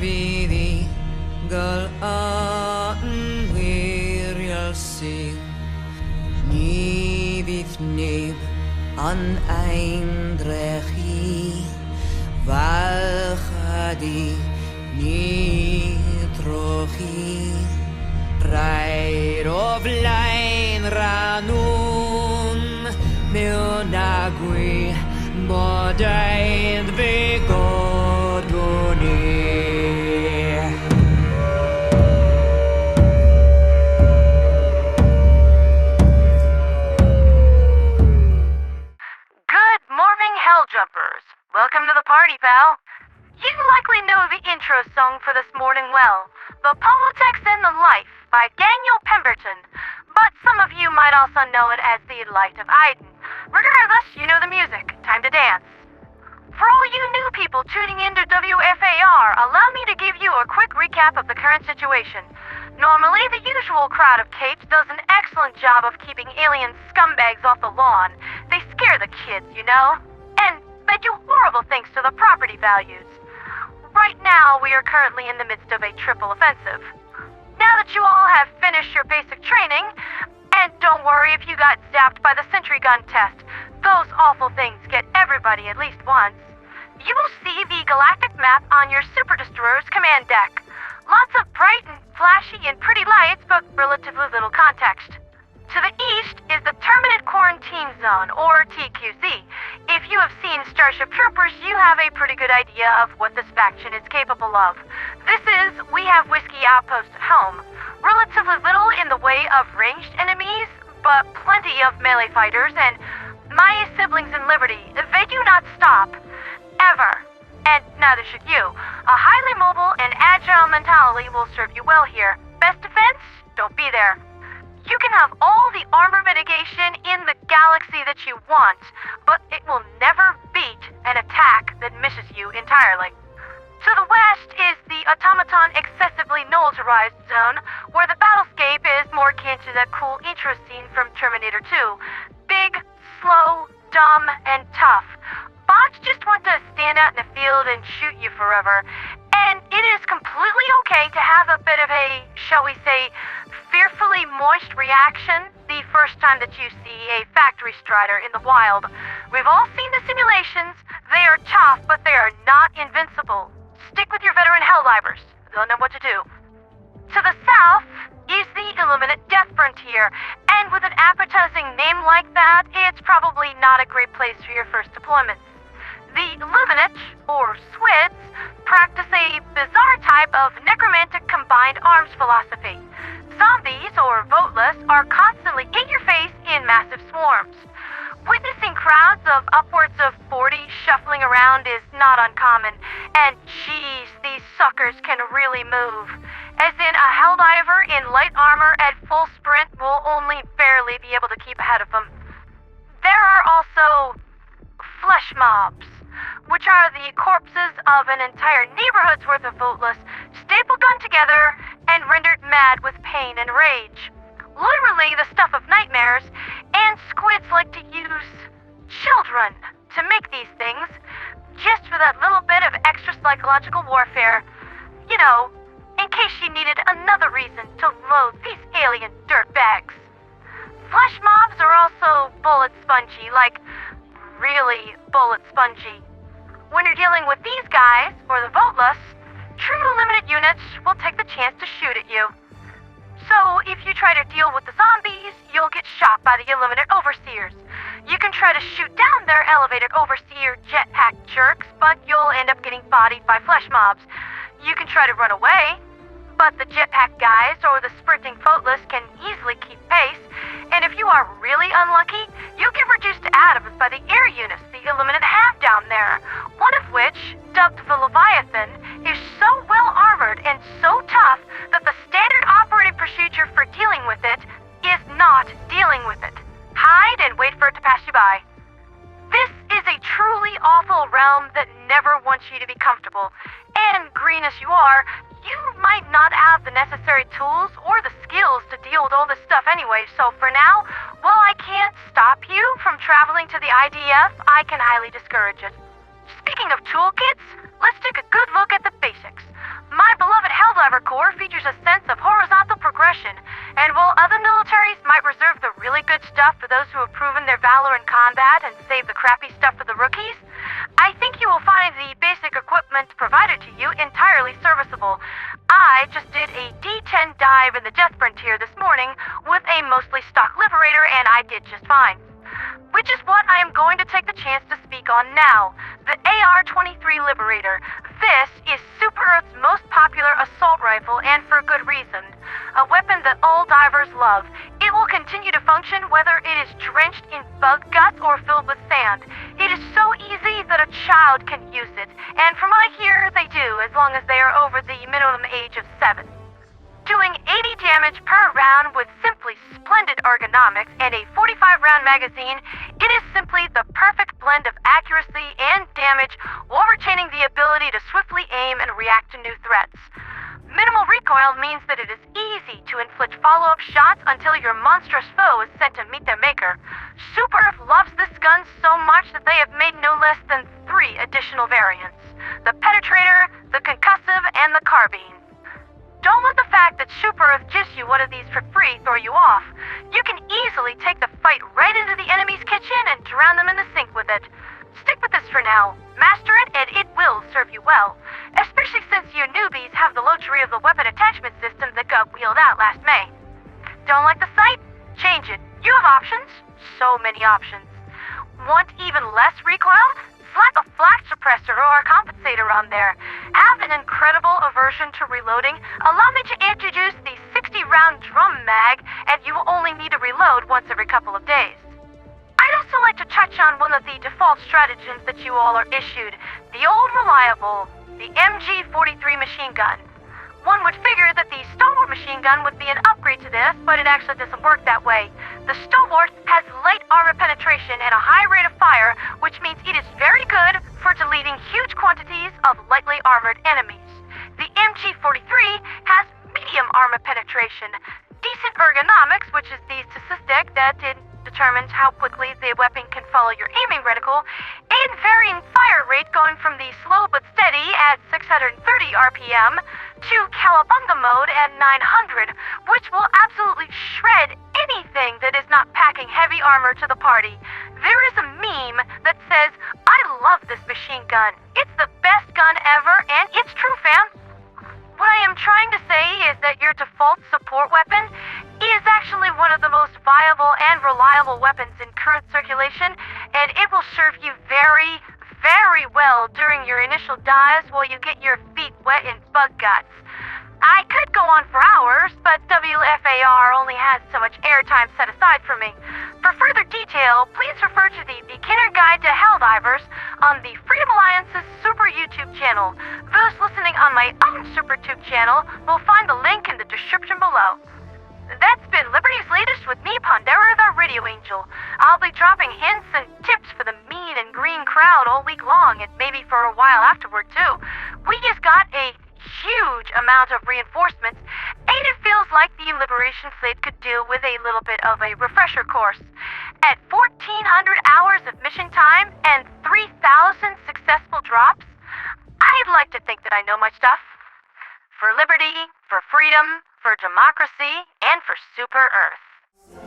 Vidi gal an wirial sing Ni vith neb an eindrechi Valchadi ni trochi Rair of line ranun Meonagui Modain Vigoduni Jumpers. Welcome to the party, pal. You likely know the intro song for this morning well, The Politics and the Life by Daniel Pemberton, but some of you might also know it as The Light of Iden. Regardless, you know the music. Time to dance. For all you new people tuning into WFAR, allow me to give you a quick recap of the current situation. Normally, the usual crowd of capes does an excellent job of keeping alien scumbags off the lawn. They scare the kids, you know? And they do horrible things to the property values. Right now, we are currently in the midst of a triple offensive. Now that you all have finished your basic training, and don't worry if you got zapped by the sentry gun test, those awful things get everybody at least once, you will see the galactic map on your Super Destroyer's command deck. Lots of bright and flashy and pretty lights, but relatively little context. To the east is the Terminid Quarantine Zone, or TQZ. If you have seen Starship Troopers, you have a pretty good idea of what this faction is capable of. This is, we have Whiskey Outpost at home. Relatively little in the way of ranged enemies, but plenty of melee fighters, and my siblings in Liberty, they do not stop. Ever. And neither should you. A highly mobile and agile mentality will serve you well here. Best defense? Don't be there. You can have all the armor mitigation in the galaxy that you want, but it will never beat an attack that misses you entirely. To the west is the Automaton excessively militarized zone, where the battlescape is more akin to the cool intro scene from Terminator 2. Big, slow, dumb, and tough. Bots just want to stand out in the field and shoot you forever. And it is completely okay to have a bit of a, shall we say, fearfully moist reaction the first time that you see a factory strider in the wild. We've all seen the simulations. They are tough, but they are not invincible. Stick with your veteran Helldivers. They'll know what to do. To the south is the Illuminate Death Frontier, and with an appetizing name like that, it's probably not a great place for your first deployment. The Illuminate, or Squids, practice a bizarre type of necromantic combined arms philosophy. Zombies, or voteless, are constantly in your face in massive swarms. Witnessing crowds of upwards of 40 shuffling around is not uncommon, and geez, these suckers can really move. As in, a Helldiver in light armor at full sprint will only barely be able to keep ahead of them. There are also flesh mobs, which are the corpses of an entire neighborhood's worth of voteless, stapled gun together and rendered mad with pain and rage. Literally the stuff of nightmares, and squids like to use children to make these things, just for that little bit of extra psychological warfare. You know, in case you needed another reason to loathe these alien dirtbags. Flesh mobs are also bullet spongy, like really bullet spongy. When you're dealing with these guys, or the voteless, true limited units will take the chance to shoot at you. So, if you try to deal with the zombies, you'll get shot by the Illuminate Overseers. You can try to shoot down their elevated Overseer jetpack jerks, but you'll end up getting bodied by flesh mobs. You can try to run away, but the jetpack guys or the sprinting voteless can easily keep pace, and if you are really unlucky, you'll get reduced to atoms by the air units the Illuminate have down there, one of which, dubbed the Leviathan, is so well armored and so tough that the standard operating procedure for dealing with it is not dealing with it. Hide and wait for it to pass you by. This is a truly awful realm that never wants you to be comfortable, and green as you are, you might not have the necessary tools or the skills to deal with all this stuff anyway, so for now, while I can't stop you from traveling to the IDF, I can highly discourage it. Speaking of toolkits, let's take a good look at the basics. Helldiver Corps features a sense of horizontal progression, and while other militaries might reserve the really good stuff for those who have proven their valor in combat and save the crappy stuff for the rookies, I think you will find the basic equipment provided to you entirely serviceable. I just did a D10 dive in the Death Frontier this morning with a mostly stock Liberator, and I did just fine. Which is what I am going to take the chance to speak on now, the AR-23 Liberator. This is Super Earth's most popular assault rifle, and for good reason. A weapon that all divers love. It will continue to function whether it is drenched in bug guts or filled with sand. It is so easy that a child can use it, and from what I hear, they do, as long as they are over the minimum age of 7. Doing 80 damage per round with simply splendid ergonomics and a 45-round magazine, it is simply the perfect blend of accuracy and damage while retaining the ability to swiftly aim and react to new threats. Minimal recoil means that it is easy to inflict follow-up shots until your monstrous foe is sent to meet their maker. Super Earth loves this gun so much that they have made no less than 3 additional variants: the Penetrator, the Concussive, and the Carbine. Don't let the fact that Super Earth gives you one of these for free throw you off. You can easily take the fight right into the enemy's kitchen and drown them in the sink with it. Stick with this for now. Master it, and it will serve you well. Especially since you newbies have the luxury of the weapon attachment system that got wheeled out last May. Don't like the sight? Change it. You have options. So many options. Want even less recoil? Slap a flash suppressor or a compensator on there. Have an incredible aversion to reloading? Allow me to introduce the 60-round drum mag, and you will only need to reload once every couple of days. I'd also like to touch on one of the default stratagems that you all are issued, the old reliable, the MG-43 machine gun. One would figure that the Stalwart machine gun would be an upgrade to this, but it actually doesn't work that way. The Stalwart has light armor penetration and a high rate of fire, which means it is very good for deleting huge quantities of lightly armored enemies. The MG-43 has medium armor penetration, decent ergonomics, which is the statistic that determines how quickly the weapon can follow your aiming reticle, and varying fire rate going from the slow but steady at 630 RPM to Calabunga mode at 900, which will absolutely shred anything that is not packing heavy armor to the party. There is a meme that says, "I love this machine gun. It's the best gun ever," and it's true, fam. What I am trying to say is that your default support weapon is actually one of the most viable and reliable weapons in current circulation, and it will serve you very, very well during your initial dives while you get your feet wet in bug guts. I could go on for hours, but WFAR only has so much airtime set aside for me. For further detail, please refer to the Beginner Guide to Helldivers on the Freedom Alliance's Super YouTube channel. Those listening on my own SuperTube channel will find the link in the description below. That's been Liberty's Latest with me, Pandera the Radio Angel. I'll be dropping hints and tips for the mean and green crowd all week long, and maybe for a while afterward too. We just got a huge amount of reinforcements, and it feels like the Liberation Fleet could do with a little bit of a refresher course. At 1,400 hours of mission time and 3,000 successful drops, I'd like to think that I know my stuff. For liberty, for freedom, for democracy, and for Super Earth.